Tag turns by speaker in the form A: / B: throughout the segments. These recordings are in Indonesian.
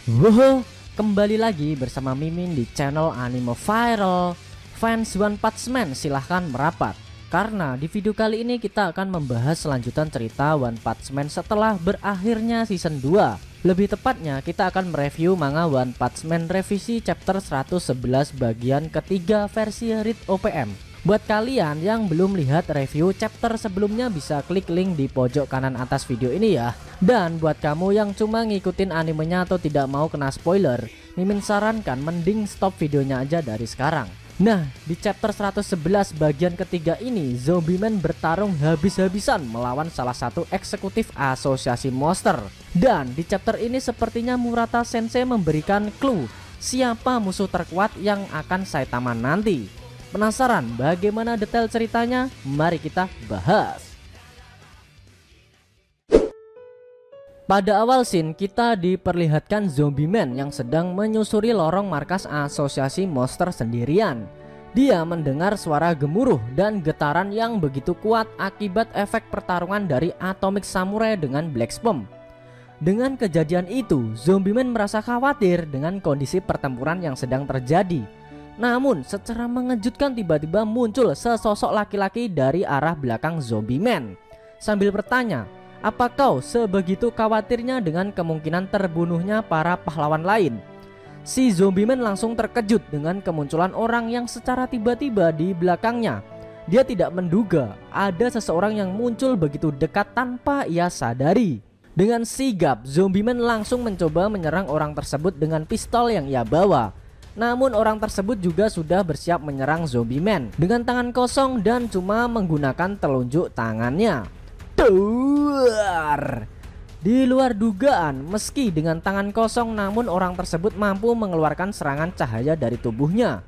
A: Woho, kembali lagi bersama Mimin di channel Anime Viral. Fans One Punch Man silahkan merapat, karena di video kali ini kita akan membahas selanjutan cerita One Punch Man setelah berakhirnya season 2. Lebih tepatnya kita akan mereview manga One Punch Man revisi chapter 111 bagian ketiga versi Read OPM. Buat kalian yang belum lihat review chapter sebelumnya bisa klik link di pojok kanan atas video ini ya. Dan buat kamu yang cuma ngikutin animenya atau tidak mau kena spoiler, Mimin sarankan mending stop videonya aja dari sekarang. Nah, di chapter 111 bagian ketiga ini, Zombie Man bertarung habis-habisan melawan salah satu eksekutif asosiasi monster. Dan di chapter ini sepertinya Murata Sensei memberikan clue siapa musuh terkuat yang akan Saitama nanti. Penasaran bagaimana detail ceritanya? Mari kita bahas. Pada awal scene kita diperlihatkan Zombie Man yang sedang menyusuri lorong markas asosiasi monster sendirian. Dia mendengar suara gemuruh dan getaran yang begitu kuat akibat efek pertarungan dari Atomic Samurai dengan Black Spam. Dengan kejadian itu, Zombie Man merasa khawatir dengan kondisi pertempuran yang sedang terjadi. Namun secara mengejutkan tiba-tiba muncul sesosok laki-laki dari arah belakang Zombie Man sambil bertanya, "Apa kau sebegitu khawatirnya dengan kemungkinan terbunuhnya para pahlawan lain?" Si Zombie Man langsung terkejut dengan kemunculan orang yang secara tiba-tiba di belakangnya. Dia tidak menduga ada seseorang yang muncul begitu dekat tanpa ia sadari. Dengan sigap, Zombie Man langsung mencoba menyerang orang tersebut dengan pistol yang ia bawa. Namun orang tersebut juga sudah bersiap menyerang Zombie Man dengan tangan kosong dan cuma menggunakan telunjuk tangannya. Duar! Di luar dugaan, meski dengan tangan kosong namun orang tersebut mampu mengeluarkan serangan cahaya dari tubuhnya.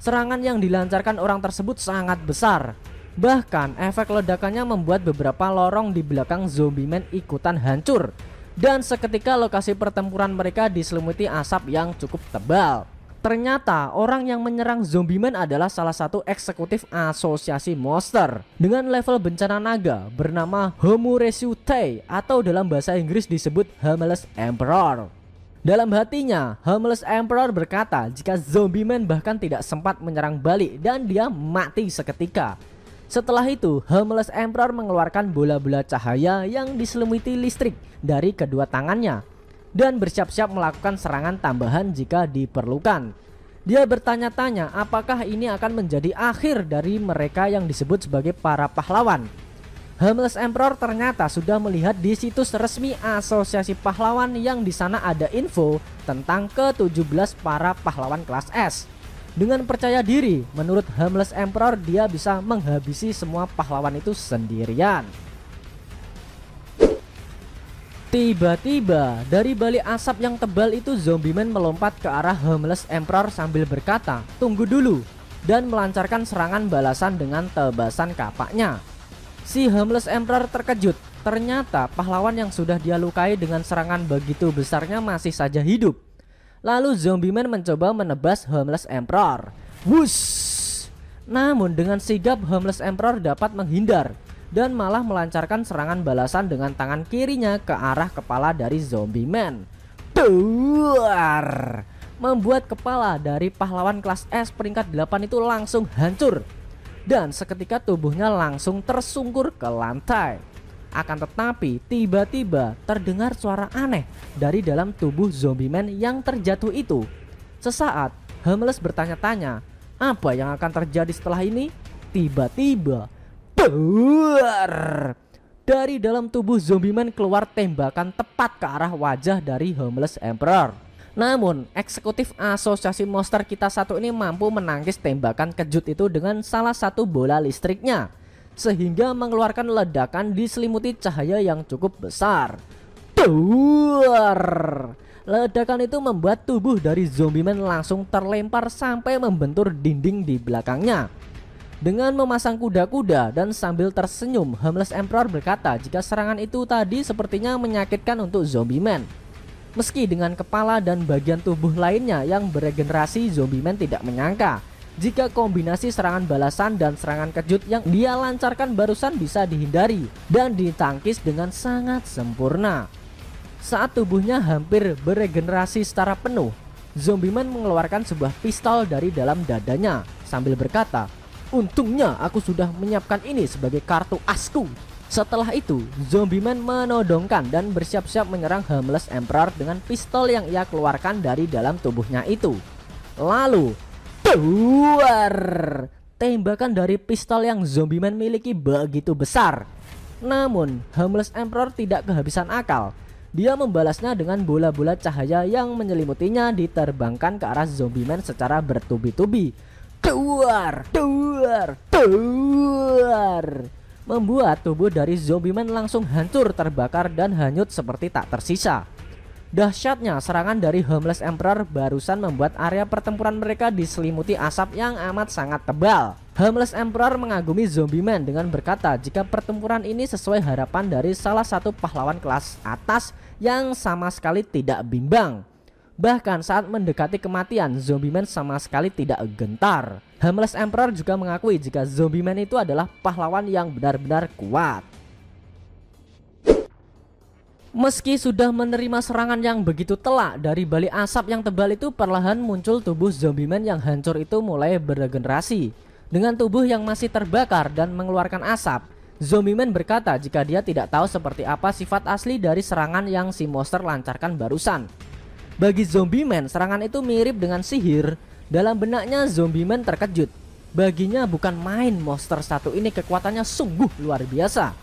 A: Serangan yang dilancarkan orang tersebut sangat besar. Bahkan efek ledakannya membuat beberapa lorong di belakang Zombie Man ikutan hancur. Dan seketika lokasi pertempuran mereka diselimuti asap yang cukup tebal. Ternyata orang yang menyerang Zombie Man adalah salah satu eksekutif asosiasi monster dengan level bencana naga bernama Homuresu Tei, atau dalam bahasa Inggris disebut Homeless Emperor. Dalam hatinya, Homeless Emperor berkata jika Zombie Man bahkan tidak sempat menyerang balik dan dia mati seketika. Setelah itu, Homeless Emperor mengeluarkan bola-bola cahaya yang diselimuti listrik dari kedua tangannya dan bersiap-siap melakukan serangan tambahan jika diperlukan. Dia bertanya-tanya apakah ini akan menjadi akhir dari mereka yang disebut sebagai para pahlawan. Homeless Emperor ternyata sudah melihat di situs resmi asosiasi pahlawan yang di sana ada info tentang ke-17 para pahlawan kelas S. Dengan percaya diri, menurut Homeless Emperor dia bisa menghabisi semua pahlawan itu sendirian. Tiba-tiba dari balik asap yang tebal itu Zombie Man melompat ke arah Homeless Emperor sambil berkata, "Tunggu dulu," dan melancarkan serangan balasan dengan tebasan kapaknya. Si Homeless Emperor terkejut, ternyata pahlawan yang sudah dia lukai dengan serangan begitu besarnya masih saja hidup. Lalu Zombie Man mencoba menebas Homeless Emperor. Wush! Namun dengan sigap Homeless Emperor dapat menghindar dan malah melancarkan serangan balasan dengan tangan kirinya ke arah kepala dari Zombie Man. Duar! Membuat kepala dari pahlawan kelas S peringkat 8 itu langsung hancur. Dan seketika tubuhnya langsung tersungkur ke lantai. Akan tetapi tiba-tiba terdengar suara aneh dari dalam tubuh Zombie Man yang terjatuh itu. Sesaat Homeless bertanya-tanya, apa yang akan terjadi setelah ini? Tiba-tiba dari dalam tubuh Zombie Man keluar tembakan tepat ke arah wajah dari Homeless Emperor. Namun eksekutif asosiasi monster kita satu ini mampu menangkis tembakan kejut itu dengan salah satu bola listriknya, sehingga mengeluarkan ledakan diselimuti cahaya yang cukup besar. Ledakan itu membuat tubuh dari Zombie Man langsung terlempar sampai membentur dinding di belakangnya. Dengan memasang kuda-kuda dan sambil tersenyum, Homeless Emperor berkata jika serangan itu tadi sepertinya menyakitkan untuk Zombie Man. Meski dengan kepala dan bagian tubuh lainnya yang beregenerasi, Zombie Man tidak menyangka jika kombinasi serangan balasan dan serangan kejut yang dia lancarkan barusan bisa dihindari dan ditangkis dengan sangat sempurna. Saat tubuhnya hampir beregenerasi secara penuh, Zombieman mengeluarkan sebuah pistol dari dalam dadanya sambil berkata, "Untungnya aku sudah menyiapkan ini sebagai kartu asku." Setelah itu, Zombieman menodongkan dan bersiap-siap menyerang Harmless Emperor dengan pistol yang ia keluarkan dari dalam tubuhnya itu. Lalu, duar! Tembakan dari pistol yang Zombieman miliki begitu besar. Namun, Harmless Emperor tidak kehabisan akal. Dia membalasnya dengan bola-bola cahaya yang menyelimutinya diterbangkan ke arah Zombieman secara bertubi-tubi. Duar, duar, duar! Membuat tubuh dari Zombieman langsung hancur, terbakar dan hanyut seperti tak tersisa. Dahsyatnya serangan dari Harmless Emperor barusan membuat area pertempuran mereka diselimuti asap yang amat sangat tebal. Harmless Emperor mengagumi Zombieman dengan berkata jika pertempuran ini sesuai harapan dari salah satu pahlawan kelas atas yang sama sekali tidak bimbang. Bahkan saat mendekati kematian, Zombieman sama sekali tidak gentar. Harmless Emperor juga mengakui jika Zombieman itu adalah pahlawan yang benar-benar kuat. Meski sudah menerima serangan yang begitu telak dari balik asap yang tebal itu, perlahan muncul tubuh Zombieman yang hancur itu mulai beregenerasi. Dengan tubuh yang masih terbakar dan mengeluarkan asap, Zombieman berkata jika dia tidak tahu seperti apa sifat asli dari serangan yang si monster lancarkan barusan. Bagi Zombieman, serangan itu mirip dengan sihir. Dalam benaknya Zombieman terkejut. Baginya bukan main, monster satu ini kekuatannya sungguh luar biasa.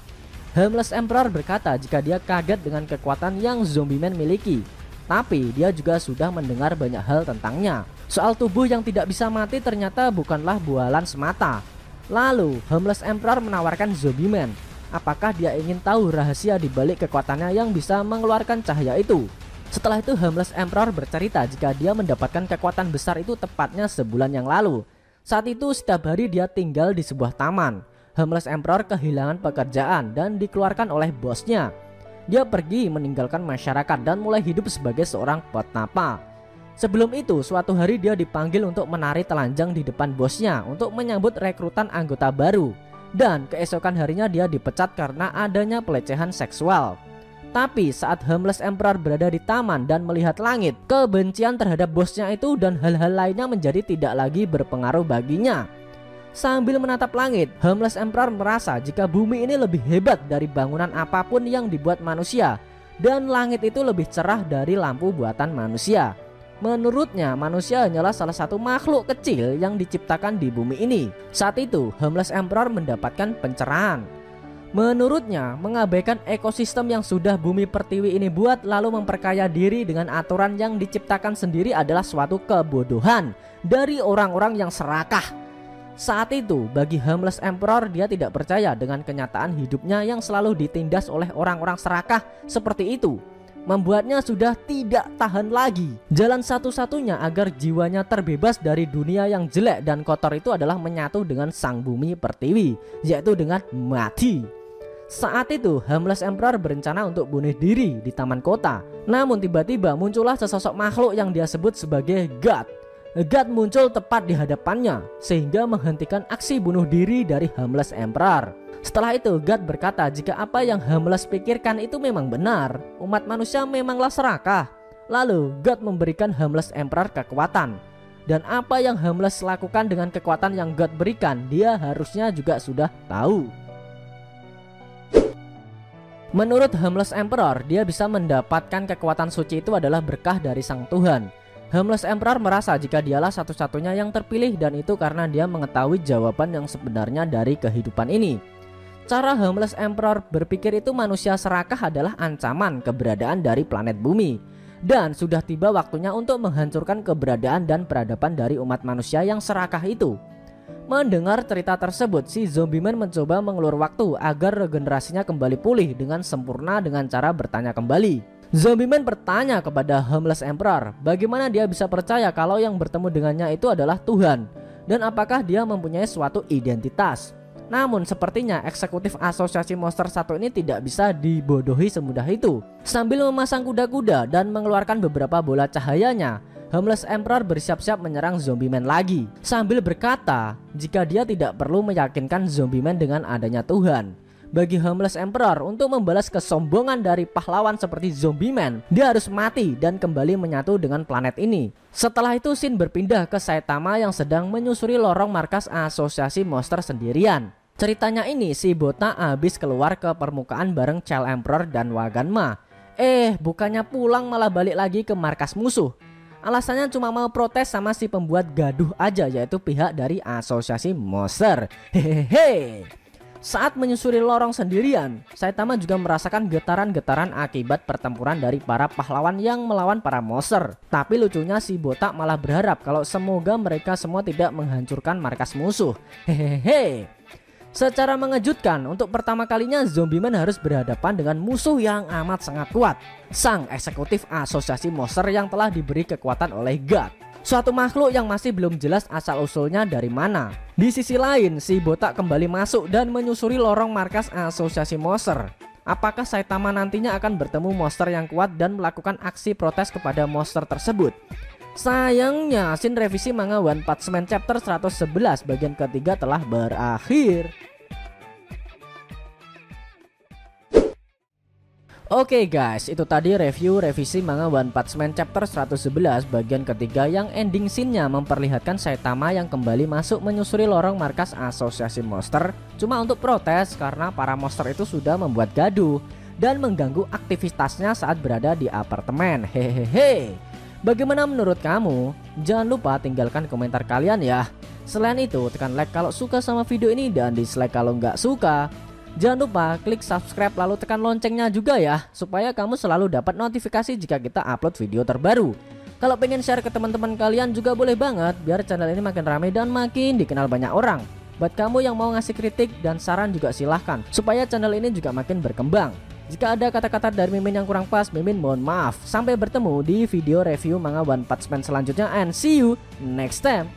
A: Harmless Emperor berkata jika dia kaget dengan kekuatan yang Zombieman miliki, tapi dia juga sudah mendengar banyak hal tentangnya. Soal tubuh yang tidak bisa mati ternyata bukanlah bualan semata. Lalu Harmless Emperor menawarkan Zombieman, apakah dia ingin tahu rahasia di balik kekuatannya yang bisa mengeluarkan cahaya itu. Setelah itu Harmless Emperor bercerita jika dia mendapatkan kekuatan besar itu tepatnya sebulan yang lalu. Saat itu setiap hari dia tinggal di sebuah taman. Harmless Emperor kehilangan pekerjaan dan dikeluarkan oleh bosnya. Dia pergi meninggalkan masyarakat dan mulai hidup sebagai seorang petapa. Sebelum itu, suatu hari dia dipanggil untuk menari telanjang di depan bosnya untuk menyambut rekrutan anggota baru. Dan keesokan harinya dia dipecat karena adanya pelecehan seksual. Tapi saat Harmless Emperor berada di taman dan melihat langit, kebencian terhadap bosnya itu dan hal-hal lainnya menjadi tidak lagi berpengaruh baginya. Sambil menatap langit, Harmless Emperor merasa jika bumi ini lebih hebat dari bangunan apapun yang dibuat manusia, dan langit itu lebih cerah dari lampu buatan manusia. Menurutnya, manusia hanyalah salah satu makhluk kecil yang diciptakan di bumi ini. Saat itu, Harmless Emperor mendapatkan pencerahan. Menurutnya, mengabaikan ekosistem yang sudah bumi pertiwi ini buat lalu memperkaya diri dengan aturan yang diciptakan sendiri adalah suatu kebodohan dari orang-orang yang serakah. Saat itu, bagi Harmless Emperor, dia tidak percaya dengan kenyataan hidupnya yang selalu ditindas oleh orang-orang serakah seperti itu. Membuatnya sudah tidak tahan lagi. Jalan satu-satunya agar jiwanya terbebas dari dunia yang jelek dan kotor itu adalah menyatu dengan sang bumi pertiwi, yaitu dengan mati. Saat itu, Harmless Emperor berencana untuk bunuh diri di taman kota. Namun tiba-tiba muncullah sesosok makhluk yang dia sebut sebagai God. God muncul tepat di hadapannya sehingga menghentikan aksi bunuh diri dari Harmless Emperor. Setelah itu God berkata jika apa yang Harmless pikirkan itu memang benar, umat manusia memanglah serakah. Lalu God memberikan Harmless Emperor kekuatan. Dan apa yang Harmless lakukan dengan kekuatan yang God berikan, dia harusnya juga sudah tahu. Menurut Harmless Emperor, dia bisa mendapatkan kekuatan suci itu adalah berkah dari Sang Tuhan. Harmless Emperor merasa jika dialah satu-satunya yang terpilih dan itu karena dia mengetahui jawaban yang sebenarnya dari kehidupan ini. Cara Harmless Emperor berpikir itu manusia serakah adalah ancaman keberadaan dari planet bumi. Dan sudah tiba waktunya untuk menghancurkan keberadaan dan peradaban dari umat manusia yang serakah itu. Mendengar cerita tersebut, si Zombieman mencoba mengulur waktu agar regenerasinya kembali pulih dengan sempurna dengan cara bertanya kembali. Zombieman bertanya kepada Harmless Emperor bagaimana dia bisa percaya kalau yang bertemu dengannya itu adalah Tuhan dan apakah dia mempunyai suatu identitas. Namun sepertinya eksekutif asosiasi monster satu ini tidak bisa dibodohi semudah itu. Sambil memasang kuda-kuda dan mengeluarkan beberapa bola cahayanya, Harmless Emperor bersiap-siap menyerang Zombieman lagi. Sambil berkata jika dia tidak perlu meyakinkan Zombieman dengan adanya Tuhan. Bagi Homeless Emperor untuk membalas kesombongan dari pahlawan seperti Zombie Man, dia harus mati dan kembali menyatu dengan planet ini. Setelah itu Shin berpindah ke Saitama yang sedang menyusuri lorong markas asosiasi monster sendirian. Ceritanya ini si Bota habis keluar ke permukaan bareng Child Emperor dan Waganma. Bukannya pulang malah balik lagi ke markas musuh. Alasannya cuma mau protes sama si pembuat gaduh aja, yaitu pihak dari asosiasi monster. Hehehe. Saat menyusuri lorong sendirian, Saitama juga merasakan getaran-getaran akibat pertempuran dari para pahlawan yang melawan para monster. Tapi lucunya si Botak malah berharap kalau semoga mereka semua tidak menghancurkan markas musuh. Hehehe. Secara mengejutkan, untuk pertama kalinya Zombie Man harus berhadapan dengan musuh yang amat sangat kuat, sang eksekutif asosiasi monster yang telah diberi kekuatan oleh God. Suatu makhluk yang masih belum jelas asal-usulnya dari mana. Di sisi lain, si Botak kembali masuk dan menyusuri lorong markas asosiasi monster. Apakah Saitama nantinya akan bertemu monster yang kuat dan melakukan aksi protes kepada monster tersebut? Sayangnya, Shin revisi manga One Punch Man chapter 111 bagian ketiga telah berakhir. Oke guys, itu tadi review revisi manga One Punch Man chapter 111 bagian ketiga yang ending scene-nya memperlihatkan Saitama yang kembali masuk menyusuri lorong markas asosiasi monster cuma untuk protes karena para monster itu sudah membuat gaduh dan mengganggu aktivitasnya saat berada di apartemen. Hehehe. Bagaimana menurut kamu? Jangan lupa tinggalkan komentar kalian ya. Selain itu, tekan like kalau suka sama video ini dan dislike kalau nggak suka. Jangan lupa klik subscribe lalu tekan loncengnya juga ya, supaya kamu selalu dapat notifikasi jika kita upload video terbaru. Kalau pengen share ke teman-teman kalian juga boleh banget, biar channel ini makin ramai dan makin dikenal banyak orang. Buat kamu yang mau ngasih kritik dan saran juga silahkan, supaya channel ini juga makin berkembang. Jika ada kata-kata dari Mimin yang kurang pas, Mimin mohon maaf. Sampai bertemu di video review manga One Punch Man selanjutnya, and see you next time.